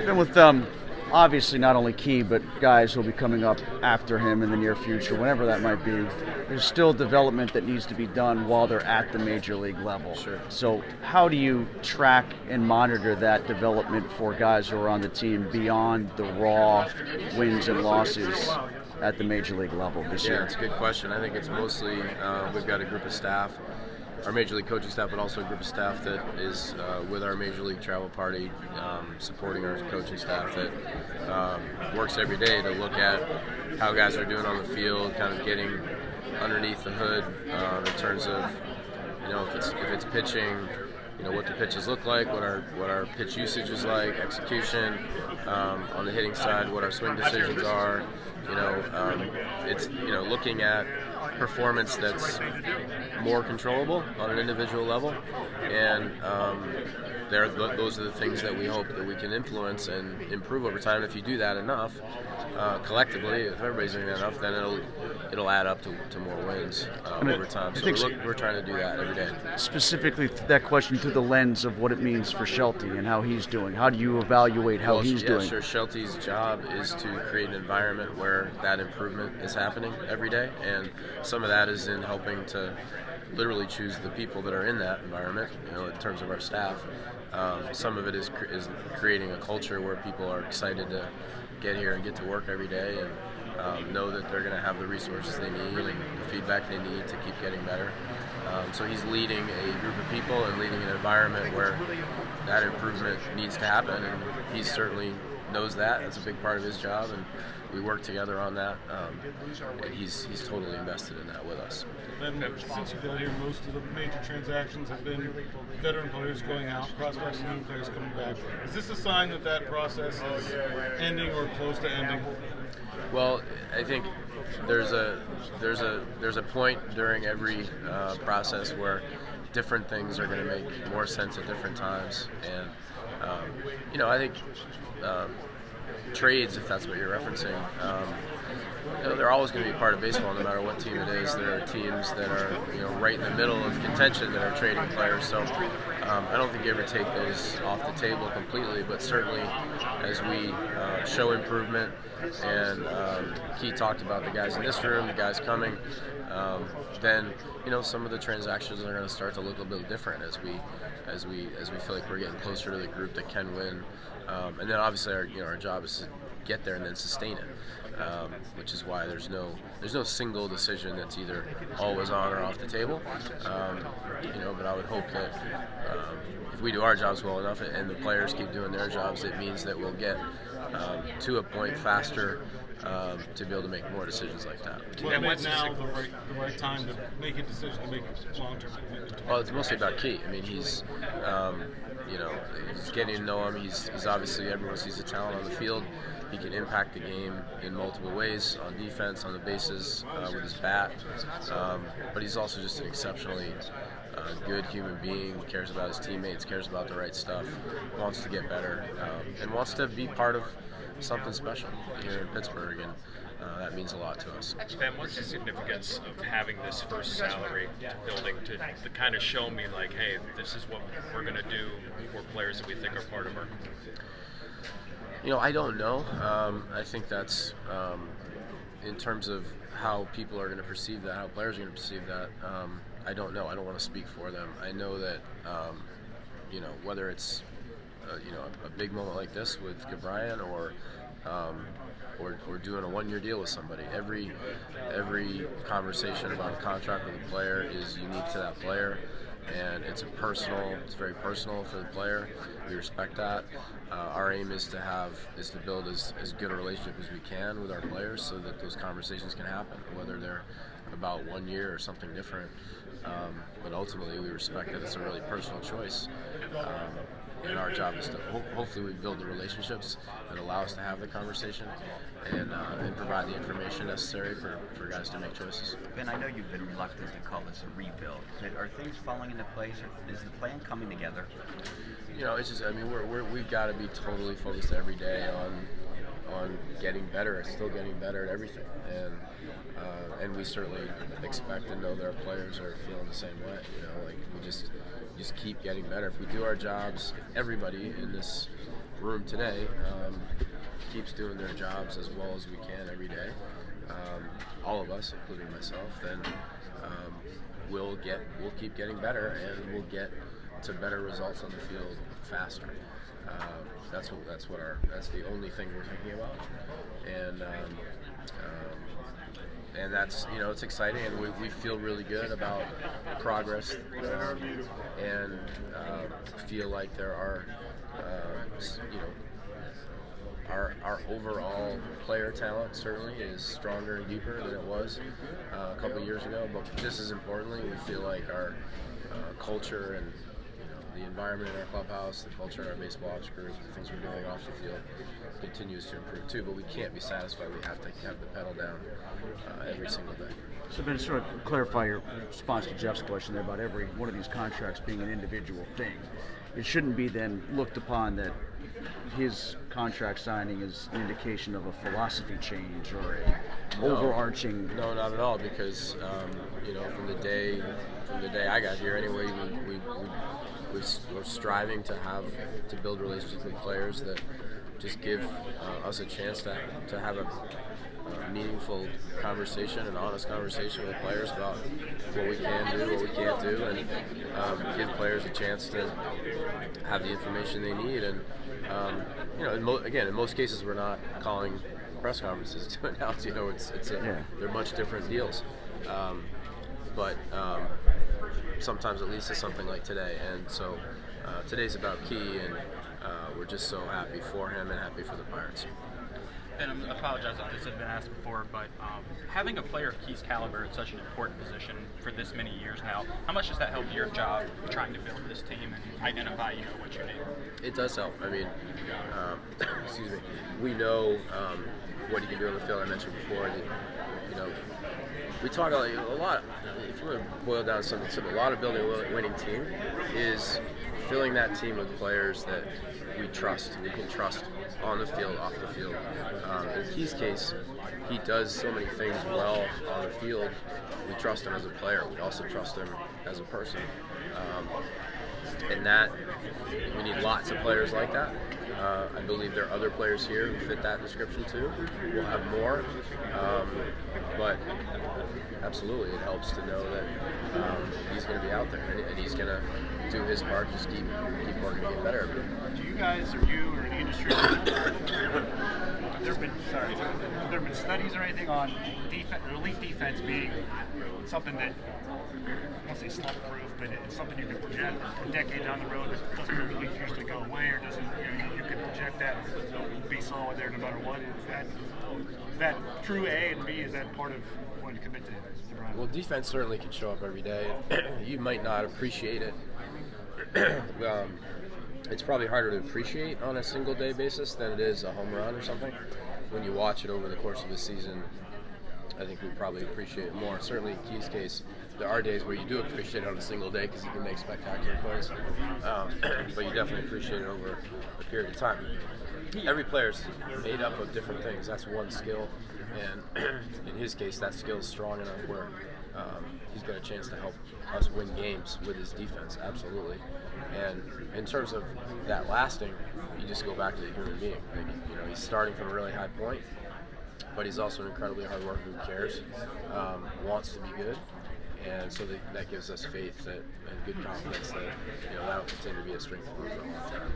Even with obviously not only Key, but guys who will be coming up after him in the near future, whenever that might be, there's still development that needs to be done while they're at the major league level. Sure. So how do you track and monitor that development for guys who are on the team beyond the raw wins and losses at the major league level this year? Yeah, it's a good question. I think it's mostly we've got a group of staff, our major league coaching staff, but also a group of staff that is with our major league travel party, supporting our coaching staff that works every day to look at how guys are doing on the field, kind of getting underneath the hood in terms of, if it's pitching, what the pitches look like, what our pitch usage is like, execution, on the hitting side, what our swing decisions are. It's looking at performance that's more controllable on an individual level, and those are the things that we hope that we can influence and improve over time. If you do that enough, collectively, if everybody's doing that enough, then it'll add up to more wins over time. So we're trying to do that every day. Specifically, that question through the lens of what it means for Shelty and how he's doing. How do you evaluate how he's doing? Sure. Shelty's job is to create an environment where that improvement is happening every day, and some of that is in helping to literally choose the people that are in that environment, in terms of our staff. Some of it is creating a culture where people are excited to get here and get to work every day and know that they're going to have the resources they need and the feedback they need to keep getting better. So he's leading a group of people and leading an environment where that improvement needs to happen, and he certainly knows that. That's a big part of his job, and we work together on that, and he's totally invested in that with us. And since you got here, most of the major transactions have been veteran players going out, prospects and new players coming back. Is this a sign that process is ending or close to ending? Well, I think there's a point during every process where different things are going to make more sense at different times, and I think trades, if that's what you're referencing, they're always going to be part of baseball, no matter what team it is. There are teams that are right in the middle of contention that are trading players. So I don't think you ever take those off the table completely, but certainly as we show improvement, and Key talked about the guys in this room, the guys coming, then some of the transactions are going to start to look a bit different as we feel like we're getting closer to the group that can win, and then obviously our job is to get there and then sustain it, which is why there's no single decision that's either always on or off the table, but I would hope that if we do our jobs well enough and the players keep doing their jobs, it means that we'll get to a point faster to be able to make more decisions like that. And what's now the right time to make a decision to make a long-term commitment? Well, it's mostly about Key. I mean, he's getting to know him. He's obviously, everyone sees the talent on the field. He can impact the game in multiple ways, on defense, on the bases, with his bat. But he's also just an exceptionally good human being, cares about his teammates, cares about the right stuff, wants to get better, and wants to be part of something special here in Pittsburgh, and that means a lot to us. Ben, what's the significance of having this first salary building to kind of show me, like, hey, this is what we're going to do for players that we think are part of our community? I don't know. I think that's in terms of how people are going to perceive that, how players are going to perceive that. I don't know. I don't want to speak for them. I know that whether it's a big moment like this with KeBryan or doing a one-year deal with somebody. Every conversation about a contract with a player is unique to that player, and it's very personal for the player. We respect that. Our aim is to build as good a relationship as we can with our players, so that those conversations can happen, whether they're about 1 year or something different. But ultimately, we respect that it's a really personal choice. And our job is to hopefully we build the relationships that allow us to have the conversation and provide the information necessary for guys to make choices. Ben, I know you've been reluctant to call this a rebuild. Are things falling into place, or is the plan coming together? It's just, we've got to be totally focused every day on getting better, still getting better at everything, and we certainly expect and know that our players are feeling the same way. You know, like we just keep getting better. If we do our jobs, if everybody in this room today keeps doing their jobs as well as we can every day, all of us, including myself, then we'll keep getting better, and we'll get to better results on the field faster. That's the only thing we're thinking about, and that's, you know, it's exciting, and we feel really good about progress, and feel like there are, you know, our overall player talent certainly is stronger and deeper than it was a couple of years ago. But just as importantly, we feel like our culture and, you know, the environment in our clubhouse, the culture in our baseball ops crews, the things we're doing off the field continues to improve too. But we can't be satisfied. We have to have the pedal down every single day. So, Ben, sort of clarify your response to Jeff's question there about every one of these contracts being an individual thing. It shouldn't be then looked upon that his contract signing is an indication of a philosophy change or a overarching. No, not at all. Because you know, from the day I got here, anyway, we're striving to build relationships with players that just give us a chance to have a meaningful conversation, an honest conversation with players about what we can do, what we can't do, and give players a chance to have the information they need. And you know, in most cases, we're not calling press conferences to announce. You know, they're much different deals. But sometimes it leads to something like today, and so today's about Key, and we're just so happy for him and happy for the Pirates. And I apologize if this had been asked before, but having a player of Key's caliber at such an important position for this many years now, how much does that help your job trying to build this team and identify, you know, what you need? It does help. I mean, excuse me. We know what he can do on the field. I mentioned before that, you know, we talk a lot. If you want to boil down something simple, a lot of building a winning team is filling that team with players that we can trust on the field, off the field. In Key's case, he does so many things well on the field. We trust him as a player. We also trust him as a person. And that, we need lots of players like that. I believe there are other players here who fit that description too. We'll have more, but absolutely it helps to know that he's going to be out there, and he's going to do his part, just keep working to get better every day. Do you guys, or you, or the industry, have there been studies or anything on elite defense being something that, I won't say slump-proof, but it's something you can project a decade down the road that doesn't really usually go away, or doesn't, you know, you can project that be solid there no matter what? Is that true, A, and B, is that part of what you commit to? Well, defense certainly can show up every day. You might not appreciate it. It's probably harder to appreciate on a single day basis than it is a home run or something. When you watch it over the course of the season, I think we probably appreciate it more. Certainly in Key's case, there are days where you do appreciate it on a single day because you can make spectacular plays. But you definitely appreciate it over a period of time. Every player's made up of different things. That's one skill. And in his case, that skill is strong enough where he's got a chance to help us win games with his defense, absolutely. And in terms of that lasting, you just go back to the human being. Like, you know, he's starting from a really high point, but he's also an incredibly hard worker who cares, wants to be good, and so that gives us faith and good confidence that, you know, that'll continue to be a strength for him for a long time.